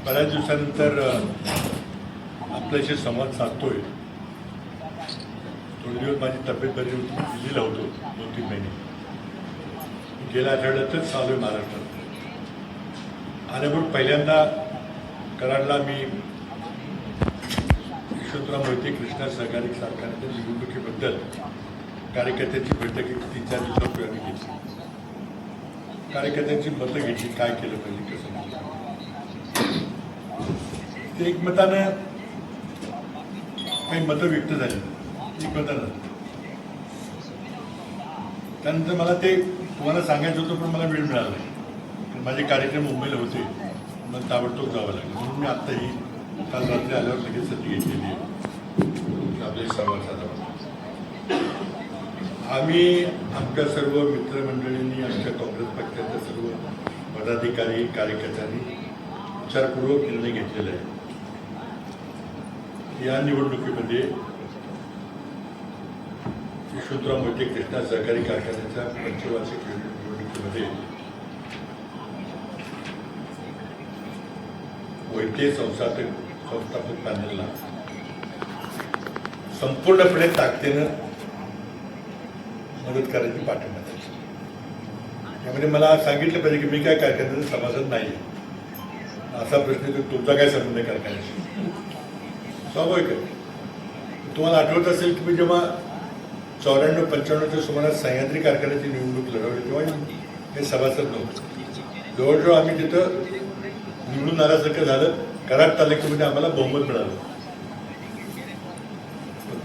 बऱ्याच दिवसानंतर आपल्याशी संवाद साधतोय. थोडे दिवस माझी तब्येत बरी होती, दिल्लीला होतो 2-3 महिने. गेल्या आठवड्यातच चालू आहे महाराष्ट्रात. आल्यामुळे पहिल्यांदा कराडला मी यशवंतराव मोहिते कृष्णा सहकारी कारखान्याच्या निवडणुकीबद्दल कार्यकर्त्यांची बैठक 3-4 दिवसापूर्वी आम्ही घेतली. कार्यकर्त्यांची मतं घेतली, काय केलं पाहिजे, कसं नाही. ते एकमतानं काही मतं व्यक्त झाली, एकमतानं. त्यानंतर मला ते तुम्हाला सांगायचं होतं, पण मला वेळ मिळाला नाही. कारण माझे कार्यक्रम मुंबईला होते, मला ताबडतोब जावं लागलं. म्हणून मी आत्ताही काल रात्री आल्यावर लगेच संधी घेतलेली आहे आपले संवाद साधावा. आम्ही आमच्या सर्व मित्रमंडळींनी, आमच्या काँग्रेस पक्षाच्या सर्व पदाधिकारी कार्यकर्त्यांनी विचारपूर्वक निर्णय घेतलेला आहे. या निवडणुकीमध्ये यशवंतराव मोहिते कृष्णा सहकारी कारखान्याच्या पंचवार्षिक निवडणुकीमध्ये मोहिते संस्थापक पॅनलला संपूर्णपणे ताकदीनं मदत करायची, पाठिंबा द्यायची. त्यामध्ये मला सांगितलं पाहिजे की मी काय कारखान्याचं सभासद नाही आहे. असा प्रश्न तर तुमचा काय संबंध आहे कारखान्याशी? स्वाभाविक आहे. तुम्हाला आठवत असेल की मी जेव्हा 94-95च्या सुमारास सह्याद्री कारखान्याची निवडणूक लढवली तेव्हा हे सभासद नव्हतं. जवळजवळ आम्ही तिथं निवडून आल्यासारखं झालं. कराड तालुक्यामध्ये आम्हाला बहुमत मिळालं.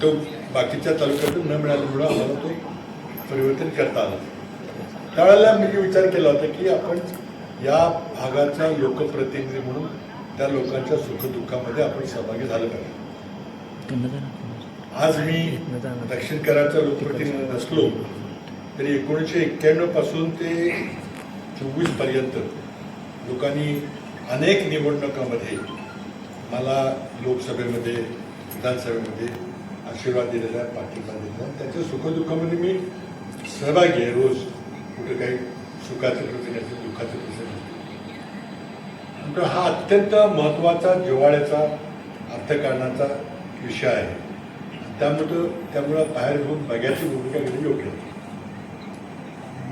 तो बाकीच्या तालुक्यातून न मिळाल्यामुळं आम्हाला तो परिवर्तन करता आलं. त्यावेळेला मी विचार केला होता की आपण या भागाचा लोकप्रतिनिधी म्हणून त्या लोकांच्या सुखदुःखामध्ये आपण सहभागी झालं पाहिजे. आज मी दक्षिण कराडचा लोकप्रतिनिधी नसलो तरी 1991 पासून ते 24 पर्यंत लोकांनी अनेक निवडणुकांमध्ये मला लोकसभेमध्ये, विधानसभेमध्ये आशीर्वाद दिलेला आहे, पाठिंबा दिलेला आहे. त्याच्या सुखदुःखामध्ये मी सहभागी आहे. रोज कुठे काही सुखाचे प्रसंग असतील, दुःखाचे प्रसंग असतील. हा अत्यंत महत्त्वाचा, जिव्हाळ्याचा, अर्थकारणाचा विषय आहे. त्यामुळं बाहेर घेऊन बघ्याची भूमिका घेणं योग्य आहे.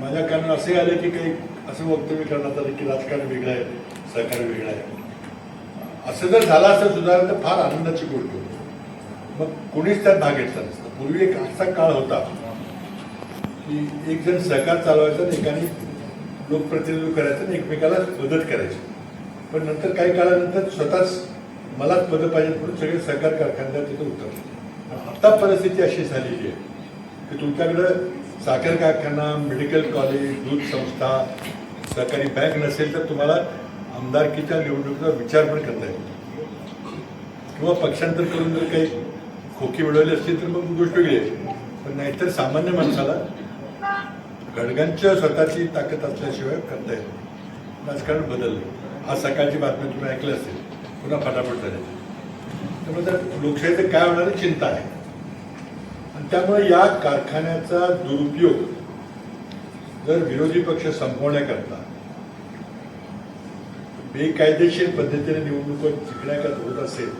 माझ्या कारण असे आले की काही असं वक्तव्य करण्यात आलं की राजकारण वेगळं आहे, सहकार वेगळं आहे. असं जर झालं असं सुधारलं तर फार आनंदाची गोष्ट होती. मग कोणीच त्यात भाग घेतला नसतं. पूर्वी एक असा काळ होता की एक जण सहकार चालवायचा आणि एकाने लोकप्रतिनिधित्व करायचं आणि एकमेकाला मदत करायची. पण नंतर काही काळानंतर स्वतःच मलाच मदत पाहिजे म्हणून सगळे सहकार कारखान्यात तिथं उतरले. आता परिस्थिती अशी झालेली आहे की तुमच्याकडं साखर कारखाना, मेडिकल कॉलेज, दूध संस्था, सहकारी बँक नसेल तर तुम्हाला आमदारकीच्या निवडणुकीचा विचार पण करता येतो. किंवा पक्षांतर करून जर काही खोकी मिळवली असतील तर मग गोष्ट वेगळी आहे. पण नाहीतर सामान्य माणसाला घडगांच्या स्वतःची ताकद असल्याशिवाय करता येतो. राजकारण बदललं. आज सकाळची बातमी तुम्ही ऐकलं असेल, पुन्हा फटाफट झाले. त्यामुळे तर लोकशाहीचं काय होणारी चिंता आहे. आणि त्यामुळे या कारखान्याचा दुरुपयोग जर विरोधी पक्ष संपवण्याकरता बेकायदेशीर पद्धतीने निवडणुका जिंकण्याकरता होत असेल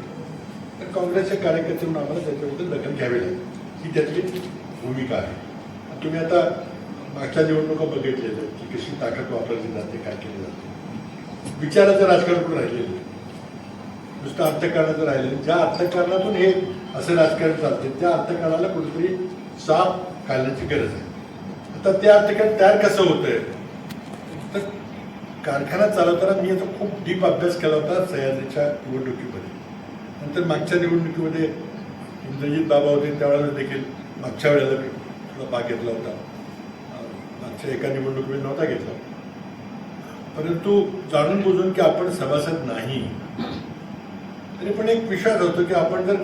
तर काँग्रेसचे कार्यकर्ते म्हणून आम्हाला त्याच्याबद्दल दखल घ्यावी लागेल. ही त्यातली भूमिका आहे. तुम्ही आता मागच्या निवडणुका बघितलेल्या की कशी ताकद वापरली जाते, काय केलं जाते. विचाराचं राजकारण पण राहिलेलं, नुसतं अर्थकारणाचं राहिलेलं. ज्या अर्थकारणातून हे असं राजकारण चालते त्या अर्थकारणाला कुठेतरी साफ घालण्याची गरज आहे. आता ते अर्थकारण तयार कसं होतंय तर कारखाना चालवताना मी आता खूप डीप अभ्यास केला होता सह्याद्रीच्या निवडणुकीमध्ये. नंतर मागच्या निवडणुकीमध्ये इंद्रजित बाबा होते त्यावेळेला देखील मागच्या वेळेला मी भाग घेतला होता. मागच्या एका निवडणुकीमध्ये नव्हता घेतला. परंतु जाणून बुजून की आपण सभासद नाही तरी पण एक विश्वास होतो की आपण जर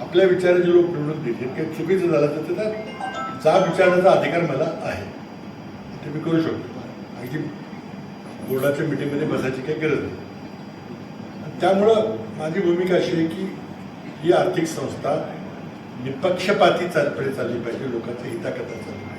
आपल्या विचाराचे लोक निवडून देतील काही चुकीचं झालं तर त्याचा जाब विचारण्याचा अधिकार मला आहे. ते मी करू शकतो. अगदी बोर्डाच्या मिटिंगमध्ये बसायची काही गरज नाही. त्यामुळं माझी भूमिका अशी आहे की ही आर्थिक संस्था निपक्षपाती चालली पाहिजे, लोकांच्या हिताकरता चालली पाहिजे.